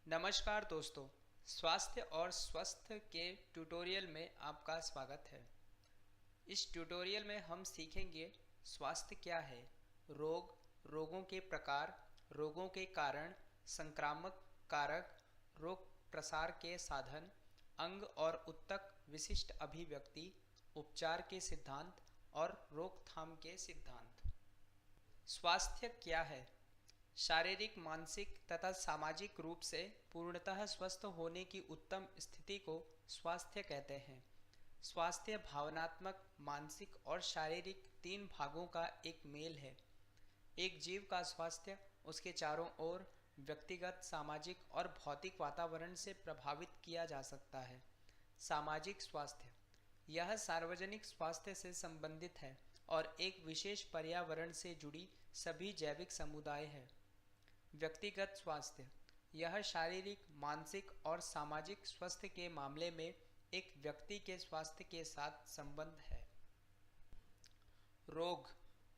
नमस्कार दोस्तों। स्वास्थ्य और स्वस्थ के ट्यूटोरियल में आपका स्वागत है। इस ट्यूटोरियल में हम सीखेंगे स्वास्थ्य क्या है, रोग, रोगों के प्रकार, रोगों के कारण, संक्रामक कारक, रोग प्रसार के साधन, अंग और उत्तक विशिष्ट अभिव्यक्ति, उपचार के सिद्धांत और रोकथाम के सिद्धांत। स्वास्थ्य क्या है? शारीरिक, मानसिक तथा सामाजिक रूप से पूर्णतः स्वस्थ होने की उत्तम स्थिति को स्वास्थ्य कहते हैं। स्वास्थ्य भावनात्मक, मानसिक और शारीरिक तीन भागों का एक मेल है। एक जीव का स्वास्थ्य उसके चारों ओर व्यक्तिगत, सामाजिक और भौतिक वातावरण से प्रभावित किया जा सकता है। सामाजिक स्वास्थ्य यह सार्वजनिक स्वास्थ्य से संबंधित है और एक विशेष पर्यावरण से जुड़ी सभी जैविक समुदाय है। व्यक्तिगत स्वास्थ्य यह शारीरिक, मानसिक और सामाजिक स्वास्थ्य के मामले में एक व्यक्ति के स्वास्थ्य के साथ संबंध है।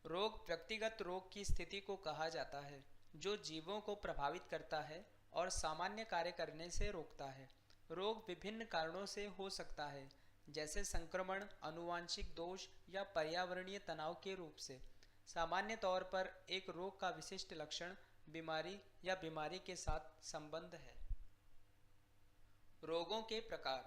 रोग व्यक्तिगत रोग की स्थिति को कहा जाता है जो जीवों को प्रभावित करता है और सामान्य कार्य करने से रोकता है। रोग विभिन्न कारणों से हो सकता है, जैसे संक्रमण, आनुवंशिक दोष या पर्यावरणीय तनाव के रूप से। सामान्य तौर पर एक रोग का विशिष्ट लक्षण बीमारी या बीमारी के साथ संबंध है। रोगों के प्रकार।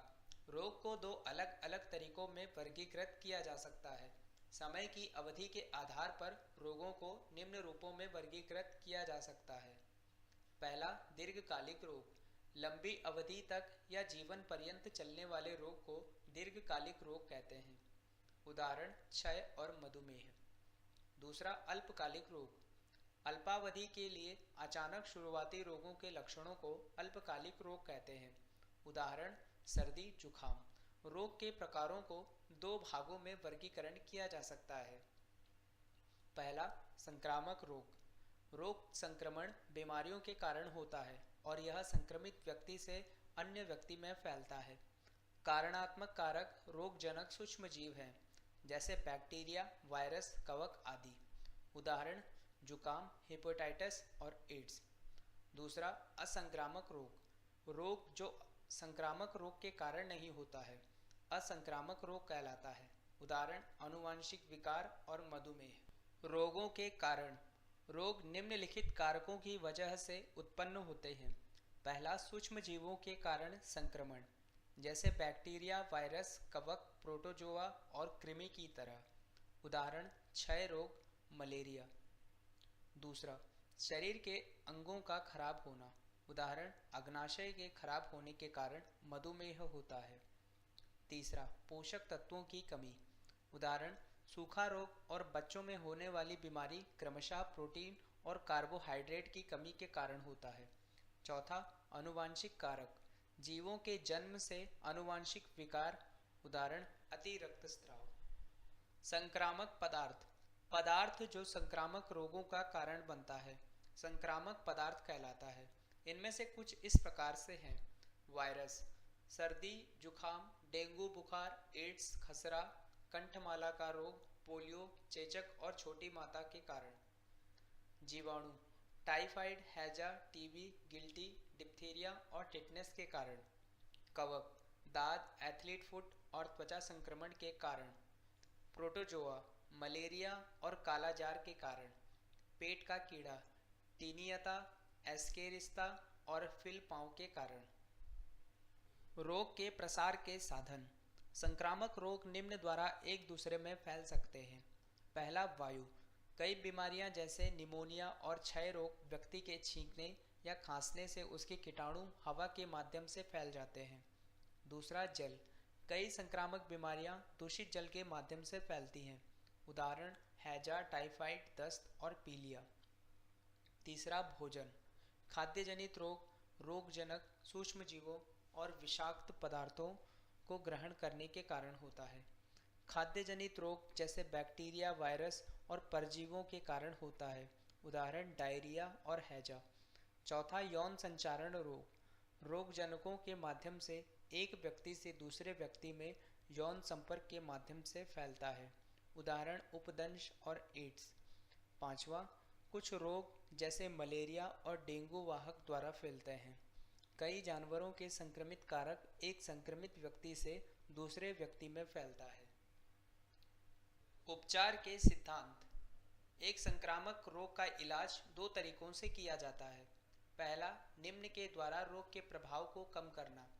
रोग को दो अलग अलग तरीकों में वर्गीकृत किया जा सकता है। समय की अवधि के आधार पर रोगों को निम्न रूपों में वर्गीकृत किया जा सकता है। पहला, दीर्घकालिक रोग। लंबी अवधि तक या जीवन पर्यंत चलने वाले रोग को दीर्घकालिक रोग कहते हैं। उदाहरण, क्षय और मधुमेह। दूसरा, अल्पकालिक रोग। अल्पावधि के लिए अचानक शुरुआती रोगों के लक्षणों को अल्पकालिक रोग कहते हैं। उदाहरण, सर्दी, जुखाम। रोग के प्रकारों को दो भागों में वर्गीकरण किया जा सकता है। पहला, संक्रामक रोग। रोग संक्रमण बीमारियों के कारण होता है और यह संक्रमित व्यक्ति से अन्य व्यक्ति में फैलता है। कारणात्मक कारक रोगजनक सूक्ष्म जीव हैं, जैसे बैक्टीरिया, वायरस, कवक आदि। उदाहरण, जुकाम, हेपेटाइटिस और एड्स। दूसरा, असंक्रामक रोग। रोग जो संक्रामक रोग के कारण नहीं होता है, असंक्रामक रोग कहलाता है। उदाहरण, आनुवंशिक विकार और मधुमेह। रोगों के कारण। रोग निम्नलिखित कारकों की वजह से उत्पन्न होते हैं। पहला, सूक्ष्म जीवों के कारण संक्रमण, जैसे बैक्टीरिया, वायरस, कवक, प्रोटोजोआ और कृमि की तरह। उदाहरण, क्षय रोग, मलेरिया। दूसरा, शरीर के अंगों का खराब होना। उदाहरण, अग्नाशय के खराब होने के कारण मधुमेह होता है। तीसरा, पोषक तत्वों की कमी। उदाहरण, सूखा रोग और बच्चों में होने वाली बीमारी क्रमशः प्रोटीन और कार्बोहाइड्रेट की कमी के कारण होता है। चौथा, आनुवांशिक कारक। जीवों के जन्म से आनुवांशिक विकार। उदाहरण, अति रक्तस्राव। संक्रामक पदार्थ। पदार्थ जो संक्रामक रोगों का कारण बनता है संक्रामक पदार्थ कहलाता है। इनमें से कुछ इस प्रकार से हैं। वायरस, सर्दी, जुखाम, डेंगू बुखार, एड्स, खसरा, कंठमाला का रोग, पोलियो, चेचक और छोटी माता के कारण। जीवाणु, टाइफाइड, हैजा, टीबी, गिल्टी, डिप्थीरिया और टिटनेस के कारण। कवक, दाद, एथलीट फुट और त्वचा संक्रमण के कारण। प्रोटोजोआ, मलेरिया और कालाजार के कारण। पेट का कीड़ा, टीनियता, एस्केरिस्ता और फिल पाँव के कारण। रोग के प्रसार के साधन। संक्रामक रोग निम्न द्वारा एक दूसरे में फैल सकते हैं। पहला, वायु। कई बीमारियां जैसे निमोनिया और क्षय रोग व्यक्ति के छींकने या खांसने से उसके कीटाणु हवा के माध्यम से फैल जाते हैं। दूसरा, जल। कई संक्रामक बीमारियां दूषित जल के माध्यम से फैलती हैं। उदाहरण, हैजा, टाइफाइड, दस्त और पीलिया। तीसरा, भोजन। खाद्य जनित रोग रोगजनक सूक्ष्म जीवों और विषाक्त पदार्थों को ग्रहण करने के कारण होता है। खाद्य जनित रोग जैसे बैक्टीरिया, वायरस और परजीवों के कारण होता है। उदाहरण, डायरिया और हैजा। चौथा, यौन संचारण रोग। रोगजनकों के माध्यम से एक व्यक्ति से दूसरे व्यक्ति में यौन संपर्क के माध्यम से फैलता है। उदाहरण, उपदंश और एड्स। पांचवा, कुछ रोग जैसे मलेरिया और डेंगू वाहक द्वारा फैलते हैं। कई जानवरों के संक्रमित कारक एक संक्रमित व्यक्ति से दूसरे व्यक्ति में फैलता है। उपचार के सिद्धांत। एक संक्रामक रोग का इलाज दो तरीकों से किया जाता है। पहला, निम्न के द्वारा रोग के प्रभाव को कम करना।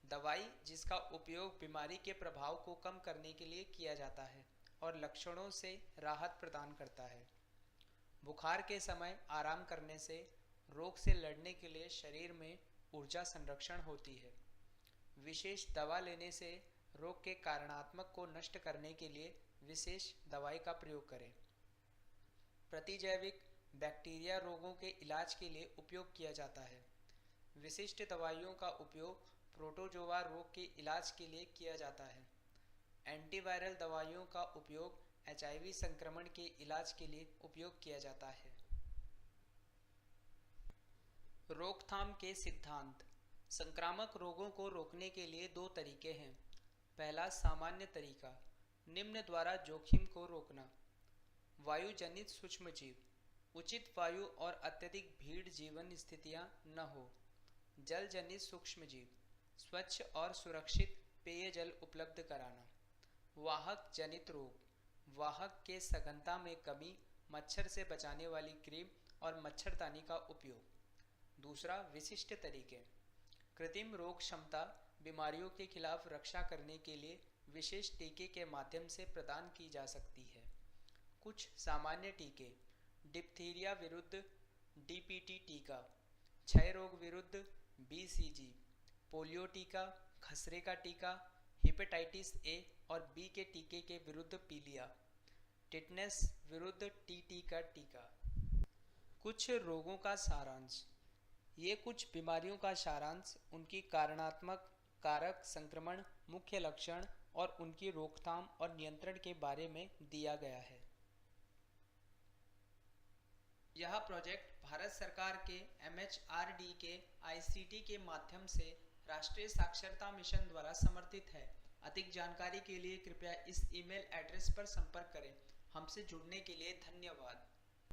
दवाई जिसका उपयोग बीमारी के प्रभाव को कम करने के लिए किया जाता है और लक्षणों से राहत प्रदान करता है। बुखार के समय आराम करने से रोग से लड़ने के लिए शरीर में ऊर्जा संरक्षण होती है। विशेष दवा लेने से रोग के कारणात्मक को नष्ट करने के लिए विशेष दवाई का प्रयोग करें। प्रतिजैविक बैक्टीरिया रोगों के इलाज के लिए उपयोग किया जाता है। विशिष्ट दवाइयों का उपयोग प्रोटोजोआ रोग के इलाज के लिए किया जाता है। एंटीवायरल दवाइयों का उपयोग HIV संक्रमण के इलाज के लिए उपयोग किया जाता है। रोकथाम के सिद्धांत। संक्रामक रोगों को रोकने के लिए दो तरीके हैं। पहला, सामान्य तरीका, निम्न द्वारा जोखिम को रोकना। वायु जनित सूक्ष्मजीव, उचित वायु और अत्यधिक भीड़ जीवन स्थितियां न हो। जल जनित सूक्ष्मजीव, स्वच्छ और सुरक्षित पेयजल उपलब्ध कराना। वाहक जनित रोग, वाहक के सघनता में कमी, मच्छर से बचाने वाली क्रीम और मच्छरदानी का उपयोग। दूसरा, विशिष्ट तरीके, कृत्रिम रोग क्षमता बीमारियों के खिलाफ रक्षा करने के लिए विशेष टीके के माध्यम से प्रदान की जा सकती है। कुछ सामान्य टीके: डिप्थीरिया विरुद्ध DPT टीका, क्षय रोग विरुद्ध BCG, पोलियो टीका, खसरे का टीका, हेपेटाइटिस A और B के टीके के विरुद्ध पीलिया, टिटनेस विरुद्ध TT का टीका। कुछ रोगों का सारांश। ये कुछ बीमारियों का सारांश, उनकी कारणात्मक, कारक, संक्रमण, मुख्य लक्षण और उनकी रोकथाम और नियंत्रण के बारे में दिया गया है। यह प्रोजेक्ट भारत सरकार के MHRD के ICT के माध्यम से राष्ट्रीय साक्षरता मिशन द्वारा समर्थित है। अधिक जानकारी के लिए कृपया इस ईमेल एड्रेस पर संपर्क करें। हमसे जुड़ने के लिए धन्यवाद।